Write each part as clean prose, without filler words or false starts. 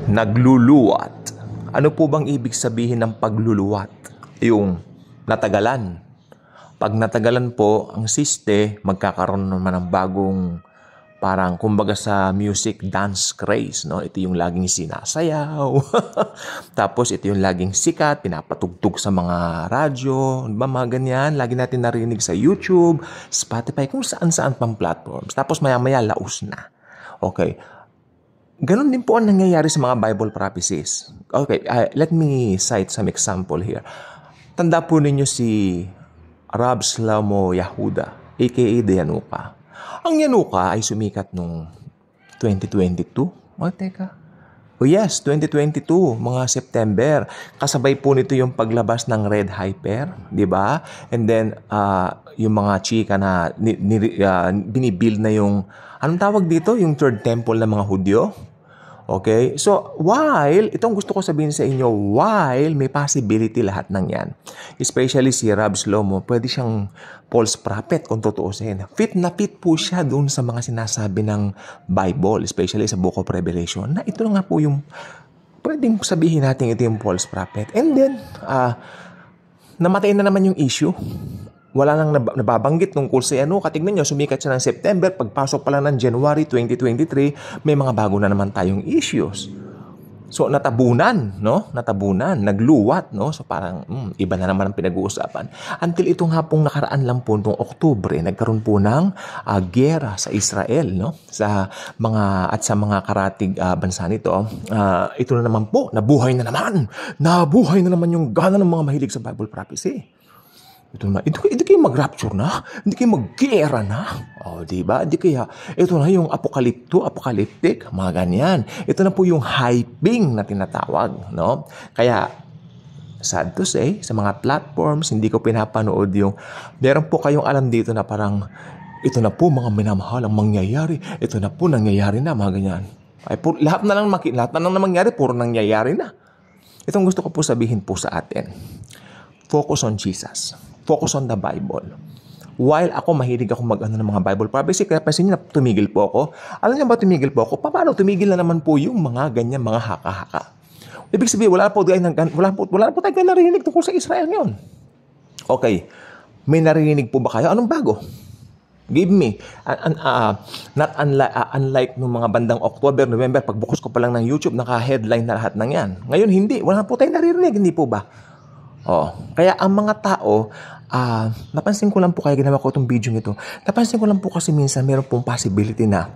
Nagluluwat. Ano po bang ibig sabihin ng pagluluwat? Yung natagalan. Pag natagalan po, ang siste, magkakaroon naman ng bagong parang kumbaga sa music dance craze, no? Ito yung laging sinasayaw. Tapos ito yung laging sikat, pinapatugtog sa mga radyo, ba mga ganyan, lagi natin narinig sa YouTube, Spotify, kung saan-saan pang platforms. Tapos maya-maya laos na. Okay. Ganon din po ang nangyayari sa mga Bible prophecies. Okay, let me cite some example here. Tanda po ninyo si Rab Shlomo Yehuda, aka Yanuka. Ang Yanuka ay sumikat nung 2022. Teka. Yes, 2022, mga September. Kasabay po nito yung paglabas ng Red Hyper, di ba? And then, yung mga chika na binibuild na yung, anong tawag dito? Yung third temple ng mga Hudyo. Okay? So, itong gusto ko sabihin sa inyo, while may possibility lahat ng yan, especially si Rab Shlomo, pwede siyang false prophet kung tutuusin. Fit na fit po siya doon sa mga sinasabi ng Bible, especially sa Book of Revelation, na ito nga po yung pwedeng sabihin natin ito yung false prophet. And then, namatay na naman yung issue. Wala nang nababanggit tungkol sa Yanuka. Tignan nyo, sumikat siya ng September. Pagpasok pala ng January 2023, may mga bago na naman tayong issues. So, natabunan, no? Natabunan, nagluwat, no? So, parang, iba na naman ang pinag-uusapan. Until ito nga pong nakaraan lang po noong Oktubre, nagkaroon po ng giyera sa Israel, no? Sa mga karatig bansa nito. Ito na naman po, nabuhay na naman yung gana ng mga mahilig sa Bible prophecy. Hindi kayo mag-rapture na? Hindi kayo mag-gera na? Diba? Hindi kaya, ito na yung apocalyptic, mga ganyan. Ito na po yung hyping na tinatawag, no? Kaya, sad to say, sa mga platforms, hindi ko pinapanood yung, meron po kayong alam dito na parang, ito na po mga minamahal ang mangyayari, ito na po nangyayari na, mga ganyan. Lahat na lang mangyari, puro nangyayari na. Itong gusto ko po sabihin po sa atin. Focus on Jesus. Focus on the Bible. While ako mahilig ako ng mga Bible prophecy, kaya pansin niyo na tumigil po ako. Alam niyo ba tumigil po ako? Paano tumigil na naman po yung mga ganyan, mga haka-haka? Ibig sabihin, wala po tayo narinig tungkol sa Israel ngayon. Okay, may narinig po ba kayo? Anong bago? Give me. Not unlike nung mga bandang October, November, pagbukas ko pa lang ng YouTube, naka-headline na lahat ng yan. Ngayon, hindi. Wala po tayong naririnig, hindi po ba? Kaya ang mga tao, napansin ko lang po, kaya ginawa ko itong video nito, napansin ko lang po kasi minsan meron pong possibility na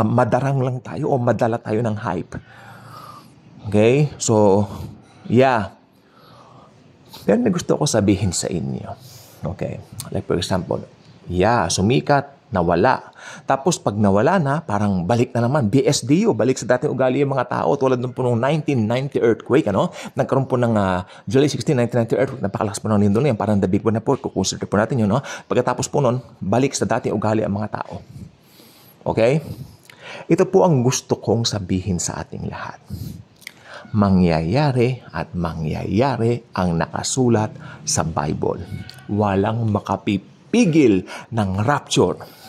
madarang lang tayo o madala tayo ng hype. Okay? So, yeah. Pero may gusto ko sabihin sa inyo. Okay? Like for example, sumikat, nawala. Tapos pag nawala na, parang balik na naman. BSDU, balik sa dating ugali yung mga tao. Tulad nung po nung 1990 earthquake, Nagkaroon po ng July 16, 1990 earthquake. Napakalakas po ng lindol yan. Parang the big one na po. Kukonsider po natin yun, Pagkatapos po nun, balik sa dating ugali ang mga tao. Okay? Ito po ang gusto kong sabihin sa ating lahat. Mangyayari at mangyayari ang nakasulat sa Bible. Walang makapipigil ng rapture.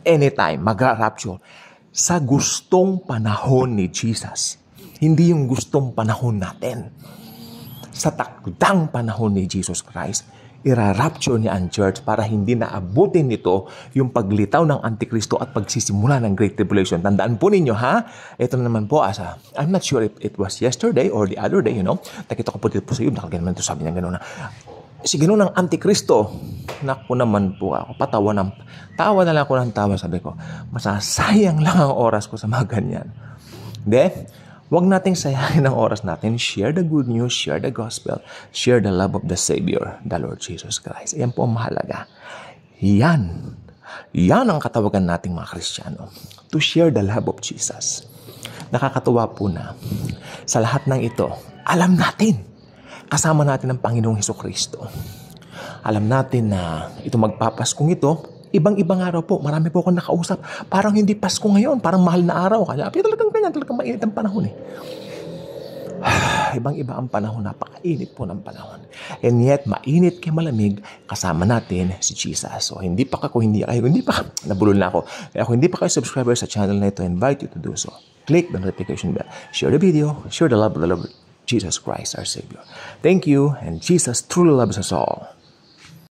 Anytime, mag-rapture sa gustong panahon ni Jesus. Hindi yung gustong panahon natin. Sa takdang panahon ni Jesus Christ, ira-rapture niya ang church para hindi naabutin nito yung paglitaw ng Antikristo at pagsisimula ng Great Tribulation. Tandaan po ninyo, Ito na naman po, I'm not sure if it was yesterday or the other day, Nakita ko po dito po sa YouTube, nakalagay naman ito, sabi niya gano'n na, si gano'n ang Antikristo. Naku naman po ako, tawa na lang ako ng tawa, sabi ko, masasayang lang ang oras ko sa mga ganyan. Huwag nating sayangin ang oras natin. Share the good news, share the gospel, share the love of the Savior, the Lord Jesus Christ. Yan po ang mahalaga. Yan ang katawagan nating mga Kristiyano. To share the love of Jesus. Nakakatuwa po na sa lahat ng ito, alam natin, kasama natin ang Panginoong Hesukristo. Alam natin na ito magpapaskong ito, ibang-ibang araw po. Marami po akong nakausap. Parang hindi Pasko ngayon. Parang mahal na araw. Kaya talagang ganyan. Talagang mainit ang panahon Ibang-iba ang panahon. Napakainit po ng panahon. And yet, mainit kay malamig, kasama natin si Jesus. So, nabulol na ako. Kaya kung hindi pa kayo subscriber sa channel na ito, I invite you to do so. click the notification bell, share the video, share the love of Jesus Christ, our Savior. Thank you, and Jesus truly loves us all.